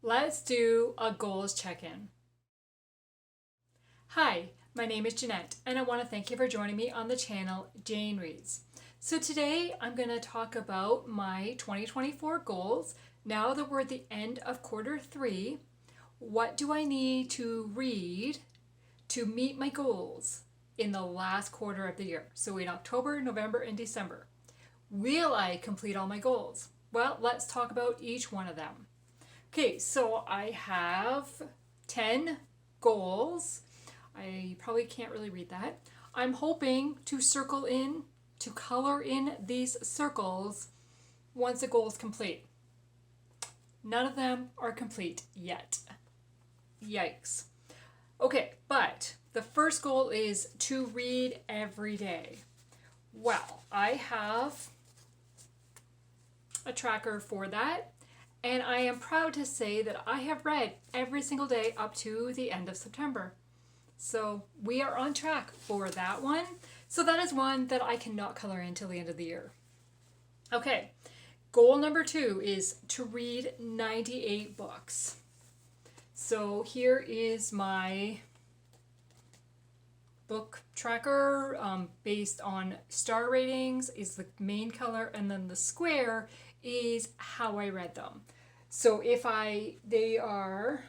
Let's do a goals check-in. Hi, my name is Jeanette, and I want to thank you for joining me on the channel Jane Reads. So today I'm going to talk about my 2024 goals. Now that we're at the end of quarter 3, what do I need to read to meet my goals in the last quarter of the year? So in October, November, and December. Will I complete all my goals? Well, let's talk about each one of them. Okay, so I have 10 goals. I probably can't really read that. I'm hoping to color in these circles once a goal is complete. None of them are complete yet. Yikes. Okay, but the first goal is to read every day. Well, I have a tracker for that, and I am proud to say that I have read every single day up to the end of September. So we are on track for that one. So that is one that I cannot color in till the end of the year. Okay, goal number 2 is to read 98 books. So here is my book tracker based on star ratings is the main color, and then the square is how I read them. So they are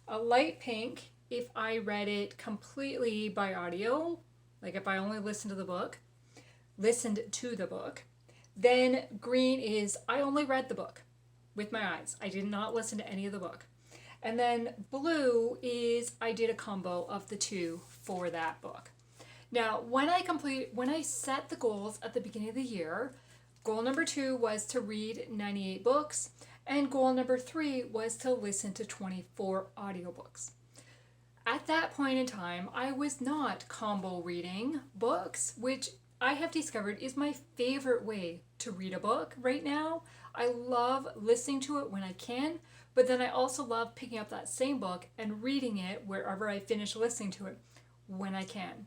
a light pink if I read it completely by audio, like if I only listened to the book, then green is I only read the book with my eyes. I did not listen to any of the book. And then blue is I did a combo of the two for that book. Now, when I set the goals at the beginning of the year, goal number 2 was to read 98 books, and goal number 3 was to listen to 24 audiobooks. At that point in time, I was not combo reading books, which I have discovered is my favorite way to read a book right now. I love listening to it when I can, but then I also love picking up that same book and reading it wherever I finish listening to it when I can.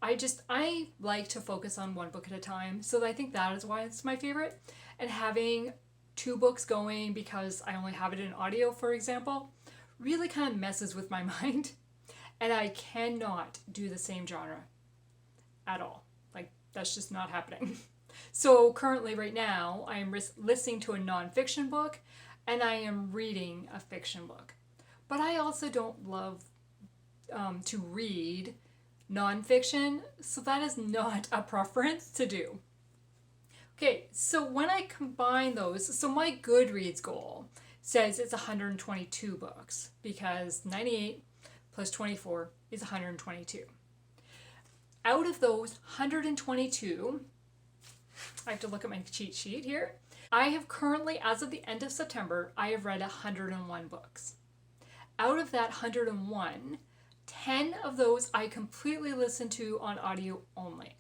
I like to focus on one book at a time, so I think that is why it's my favorite. And having 2 books going because I only have it in audio, for example, really kind of messes with my mind, and I cannot do the same genre at all. Like, that's just not happening. So currently right now I am listening to a nonfiction book and I am reading a fiction book. But I also don't love to read nonfiction, so that is not a preference to do. Okay, so when I combine those, so my Goodreads goal says it's 122 books because 98 plus 24 is 122. Out of those 122, I have to look at my cheat sheet here. I have currently, as of the end of September, I have read 101 books. Out of that 101, 10 of those I completely listened to on audio only.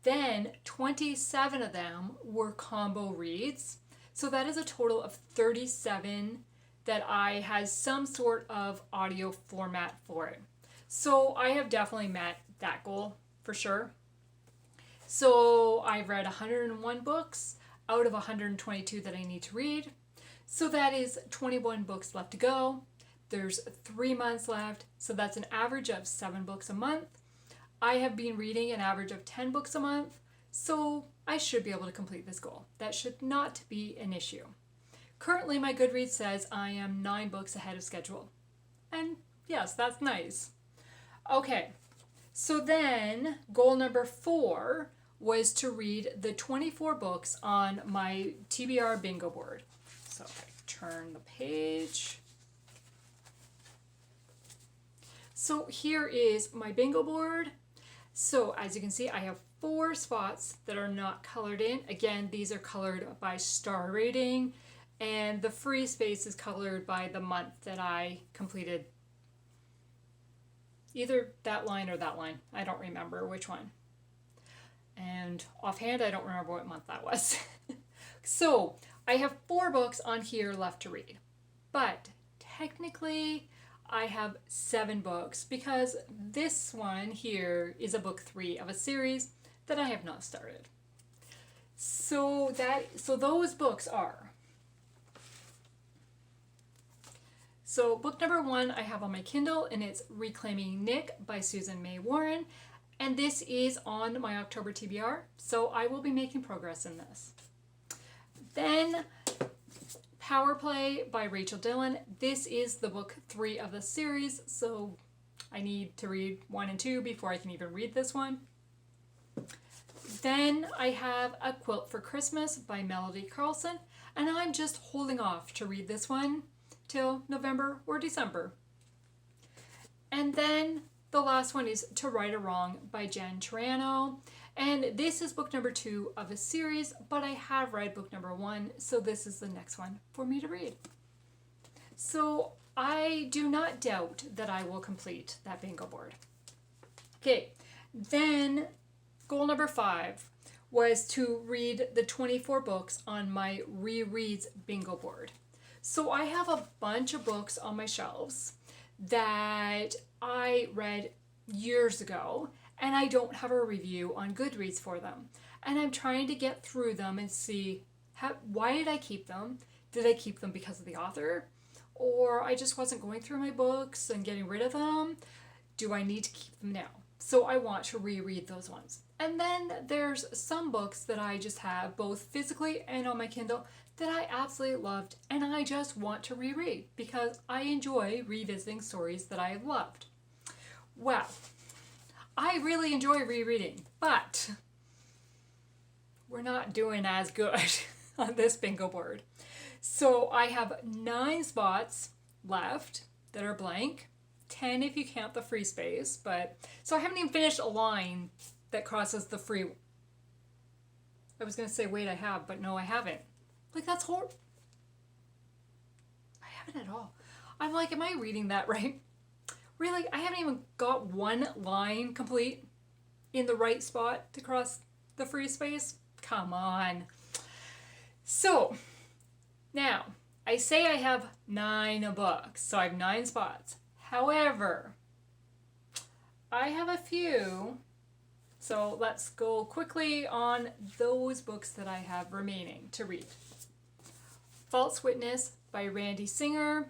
Then 27 of them were combo reads. So that is a total of 37 that I had some sort of audio format for it. So I have definitely met that goal for sure. So I've read 101 books out of 122 that I need to read. So that is 21 books left to go. There's 3 months left, so that's an average of 7 books a month. I have been reading an average of 10 books a month, so I should be able to complete this goal. That should not be an issue. Currently, my Goodreads says I am 9 books ahead of schedule. And yes, that's nice. Okay, so then goal number 4 was to read the 24 books on my TBR Bingo board. So if I turn the page. So here is my bingo board. So as you can see, I have 4 spots that are not colored in. Again, these are colored by star rating, and the free space is colored by the month that I completed. Either that line or that line. I don't remember which one. And offhand, I don't remember what month that was. So I have 4 books on here left to read. But technically, I have 7 books because this one here is a book 3 of a series that I have not started. So those books are So book number 1 I have on my Kindle, and it's Reclaiming Nick by Susan May Warren. And this is on my October TBR, so I will be making progress in this. Then Power Play by Rachel Dillon. This is the book 3 of the series, so I need to read 1 and 2 before I can even read this one. Then I have A Quilt for Christmas by Melody Carlson, and I'm just holding off to read this one till November or December. And then the last one is To Right or Wrong by Jen Turano, and this is book number 2 of a series, but I have read book number 1, so this is the next one for me to read. So I do not doubt that I will complete that bingo board. Okay, then goal number 5 was to read the 24 books on my rereads bingo board. So I have a bunch of books on my shelves that I read years ago, and I don't have a review on Goodreads for them. And I'm trying to get through them and see why did I keep them? Did I keep them because of the author? Or I just wasn't going through my books and getting rid of them? Do I need to keep them now? So I want to reread those ones. And then there's some books that I just have both physically and on my Kindle that I absolutely loved, and I just want to reread because I enjoy revisiting stories that I have loved. Well, I really enjoy rereading, but we're not doing as good on this bingo board. So I have 9 spots left that are blank, 10 if you count the free space, but so I haven't even finished a line that crosses the free. I was going to say, wait, I have, but no, I haven't. Like, that's horrible. I haven't at all. I'm like, am I reading that right? Really? I haven't even got one line complete in the right spot to cross the free space? Come on. So, now, I say I have 9 books, so I have 9 spots. However, I have a few, so let's go quickly on those books that I have remaining to read. False Witness by Randy Singer.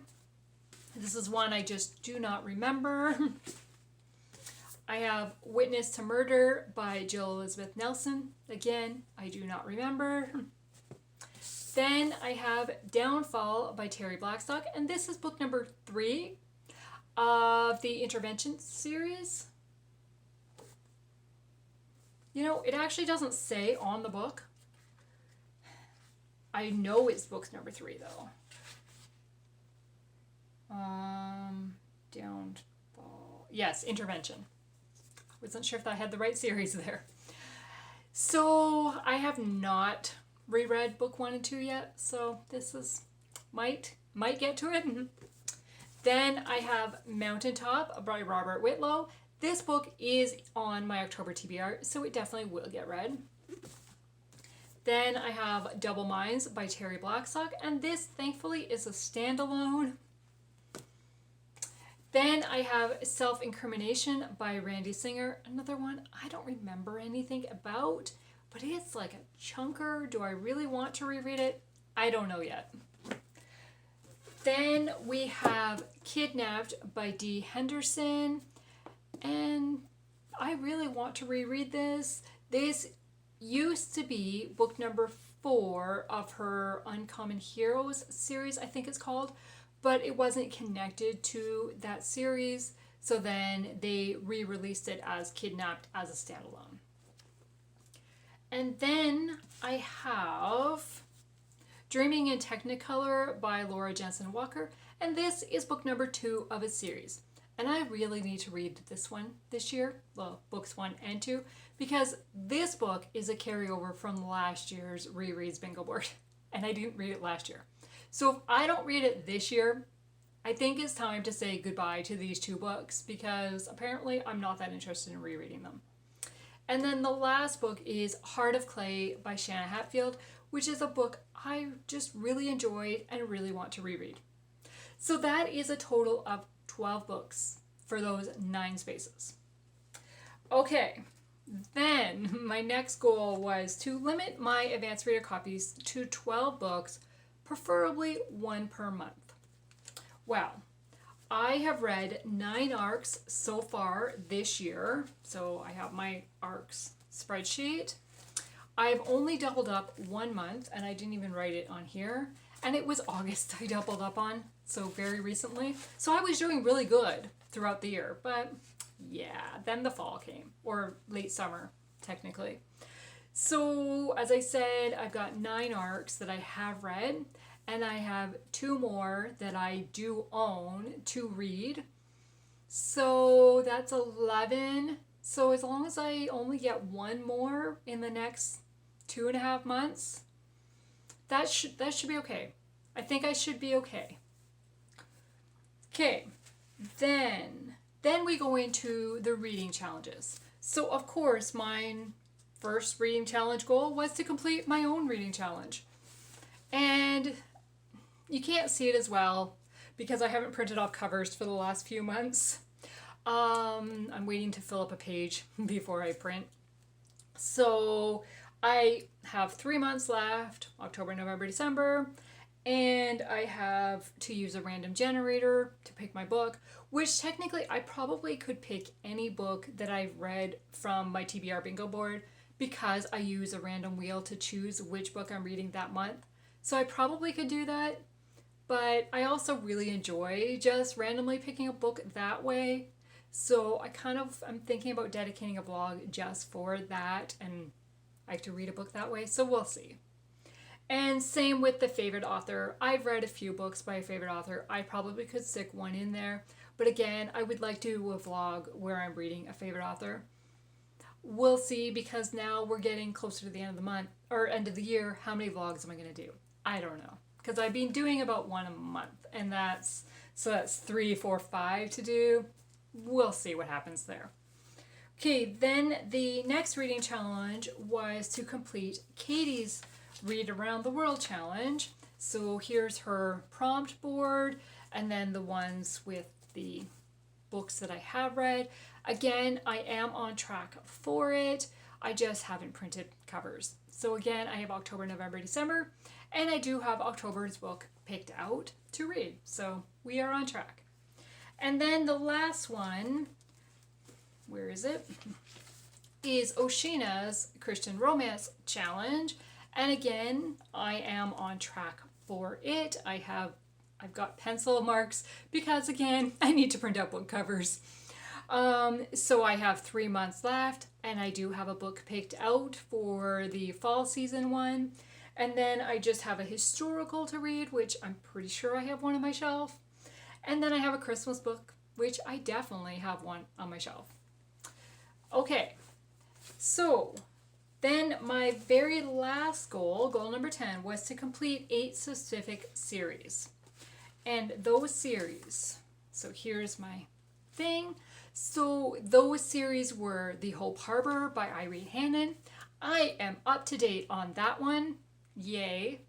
This is one I just do not remember. I have Witness to Murder by Jill Elizabeth Nelson. Again, I do not remember. Then I have Downfall by Terry Blackstock, and this is book number 3 of the Intervention series. You know, it actually doesn't say on the book. I know it's book number 3 though. Downfall. Yes, Intervention. Wasn't sure if I had the right series there. So I have not reread book 1 and 2 yet, so this is might get to it. Then I have Mountaintop by Robert Whitlow. This book is on my October TBR, so it definitely will get read. Then I have Double Minds by Terry Blackstock, and this thankfully is a standalone. Then I have Self-Incrimination by Randy Singer, another one I don't remember anything about, but it's like a chunker. Do I really want to reread it? I don't know yet. Then we have Kidnapped by Dee Henderson, and I really want to reread this. This used to be book number 4 of her Uncommon Heroes series, I think it's called, but it wasn't connected to that series, so then they re-released it as Kidnapped as a standalone. And then I have Dreaming in Technicolor by Laura Jensen Walker, and this is book number 2 of a series. And I really need to read this one this year, well, books 1 and 2, because this book is a carryover from last year's rereads bingo board, and I didn't read it last year. So if I don't read it this year, I think it's time to say goodbye to these 2 books, because apparently I'm not that interested in rereading them. And then the last book is Heart of Clay by Shanna Hatfield, which is a book I just really enjoyed and really want to reread. So that is a total of 12 books for those 9 spaces. Okay, then my next goal was to limit my advanced reader copies to 12 books, preferably 1 per month. Well, I have read 9 arcs so far this year. So I have my arcs spreadsheet. I've only doubled up 1 month, and I didn't even write it on here. And it was August I doubled up on, so very recently. So I was doing really good throughout the year. But yeah, then the fall came, or late summer, technically. So as I said, I've got 9 arcs that I have read, and I have 2 more that I do own to read. So that's 11. So as long as I only get 1 more in the next 2.5 months, that should be okay. I think I should be okay. Okay, then we go into the reading challenges. So of course, mine first reading challenge goal was to complete my own reading challenge. And you can't see it as well because I haven't printed off covers for the last few months. I'm waiting to fill up a page before I print. So I have 3 months left, October, November, December, and I have to use a random generator to pick my book, which technically I probably could pick any book that I've read from my TBR Bingo board because I use a random wheel to choose which book I'm reading that month. So I probably could do that, but I also really enjoy just randomly picking a book that way. So I'm thinking about dedicating a vlog just for that, and I have to read a book that way, so we'll see. And same with the favorite author. I've read a few books by a favorite author. I probably could stick one in there, but again, I would like to do a vlog where I'm reading a favorite author. We'll see, because now we're getting closer to the end of the month, or end of the year. How many vlogs am I going to do? I don't know, because I've been doing about 1 a month, and that's 3, 4, 5 to do. We'll see what happens there. Okay, then the next reading challenge was to complete Katie's Read Around the World challenge. So here's her prompt board, and then the ones with the books that I have read. Again, I am on track for it. I just haven't printed covers. So again, I have October, November, December, and I do have October's book picked out to read. So we are on track. And then the last one, where is it? Is Oceana's Christian Romance Challenge. And again, I am on track for it. I've got pencil marks because again, I need to print out book covers. So I have 3 months left, and I do have a book picked out for the fall season one. And then I just have a historical to read, which I'm pretty sure I have one on my shelf. And then I have a Christmas book, which I definitely have one on my shelf. Okay, so then my very last goal number 10, was to complete 8 specific series. And those series, so here's my thing. So those series were The Hope Harbor by Irene Hannon. I am up to date on that one. Yay.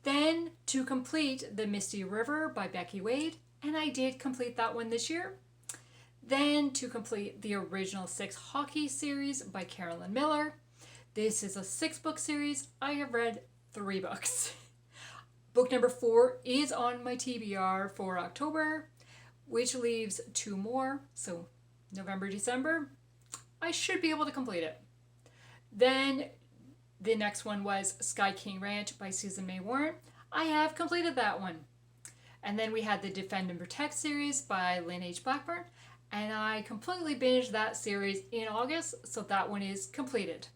Then to complete The Misty River by Becky Wade, and I did complete that one this year. Then to complete the original 6 Hockey series by Carolyn Miller. This is a 6-book series. I have read 3 books. Book number 4 is on my TBR for October, which leaves 2 more. So November, December, I should be able to complete it. Then the next one was Sky King Ranch by Susan May Warren. I have completed that one. And then we had the Defend and Protect series by Lynn H. Blackburn, and I completely binged that series in August, so that one is completed.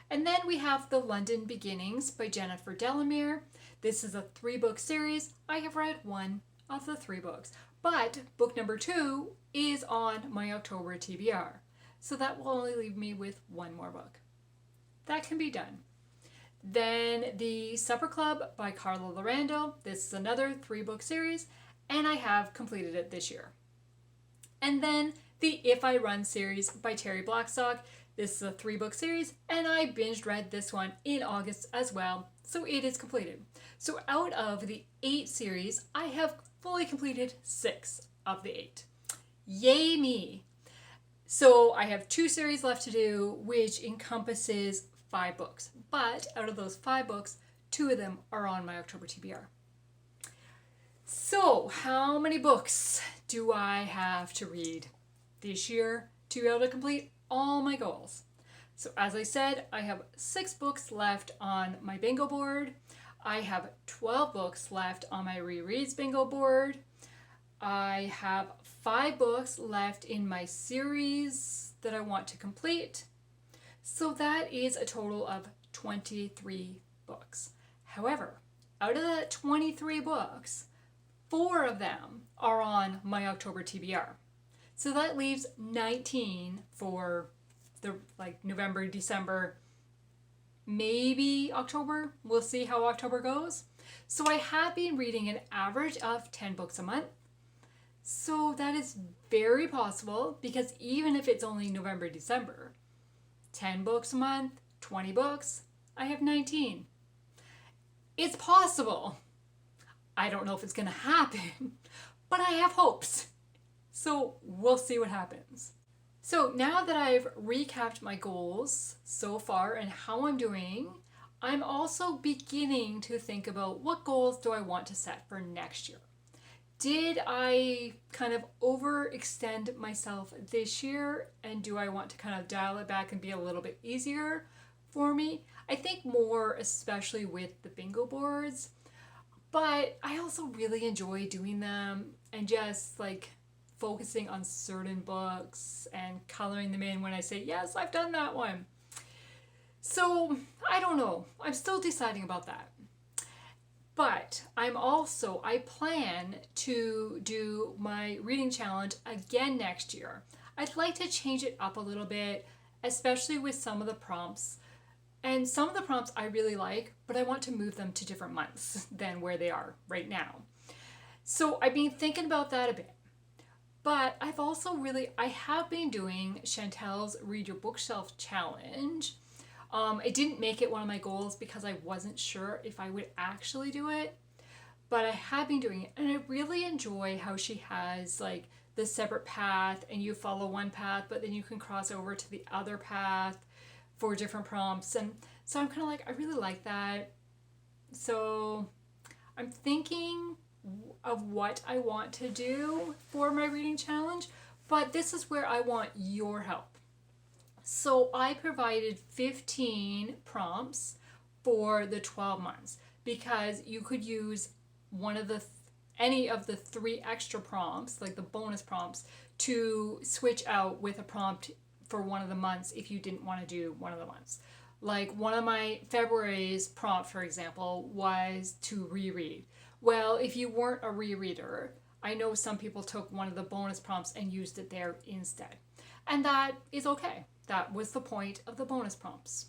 And then we have The London Beginnings by Jennifer Delamere. This is a 3-book series. I have read 1 of the 3 books, but book number 2 is on my October TBR, so that will only leave me with 1 more book. That can be done. Then The Supper Club by Carla Lorando. This is another 3-book series, and I have completed it this year. And then the If I Run series by Terry Blackstock. This is a 3-book series, and I binge read this one in August as well, so it is completed. So out of the 8 series, I have fully completed 6 of the 8. Yay me! So I have 2 series left to do, which encompasses 5 books. But out of those 5 books, 2 of them are on my October TBR. So, how many books do I have to read this year to be able to complete all my goals? So, as I said, I have 6 books left on my bingo board. I have 12 books left on my rereads bingo board. I have 5 books left in my series that I want to complete. So that is a total of 23 books. However, out of the 23 books, 4 of them are on my October TBR. So that leaves 19 for the November, December, maybe October. We'll see how October goes. So I have been reading an average of 10 books a month. So that is very possible, because even if it's only November, December, 10 books a month, 20 books, I have 19. It's possible. I don't know if it's going to happen, but I have hopes. So we'll see what happens. So now that I've recapped my goals so far and how I'm doing, I'm also beginning to think about what goals do I want to set for next year. Did I kind of overextend myself this year, and do I want to kind of dial it back and be a little bit easier for me? I think more, especially with the bingo boards, but I also really enjoy doing them and just focusing on certain books and coloring them in when I say, yes, I've done that one. So I don't know. I'm still deciding about that. But I plan to do my reading challenge again next year. I'd like to change it up a little bit, especially with some of the prompts. And some of the prompts I really like, but I want to move them to different months than where they are right now. So I've been thinking about that a bit. But I have been doing Chantel's Read Your Bookshelf Challenge. I didn't make it one of my goals because I wasn't sure if I would actually do it, but I have been doing it, and I really enjoy how she has the separate path, and you follow one path, but then you can cross over to the other path for different prompts. And so I'm kind of I really like that. So I'm thinking of what I want to do for my reading challenge, but this is where I want your help. So I provided 15 prompts for the 12 months, because you could use any of the 3 extra prompts, the bonus prompts, to switch out with a prompt for one of the months if you didn't want to do one of the months. One of my February's prompt, for example, was to reread. Well, if you weren't a rereader, I know some people took one of the bonus prompts and used it there instead. And that is okay. That was the point of the bonus prompts.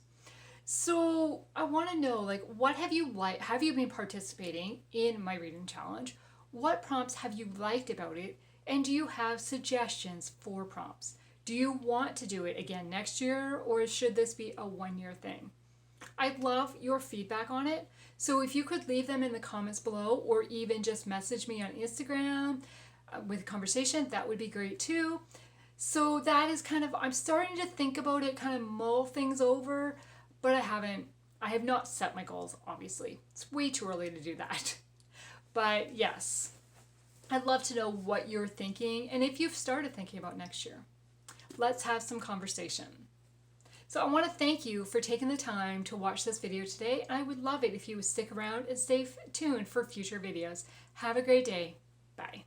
So I want to know, what have you been participating in my reading challenge? What prompts have you liked about it? And do you have suggestions for prompts? Do you want to do it again next year, or should this be a 1-year thing? I'd love your feedback on it. So if you could leave them in the comments below, or even just message me on Instagram with a conversation, that would be great too. So that is I'm starting to think about it, kind of mull things over, but I have not set my goals, obviously. It's way too early to do that. But yes, I'd love to know what you're thinking, and if you've started thinking about next year. Let's have some conversation. So I want to thank you for taking the time to watch this video today. I would love it if you would stick around and stay tuned for future videos. Have a great day. Bye.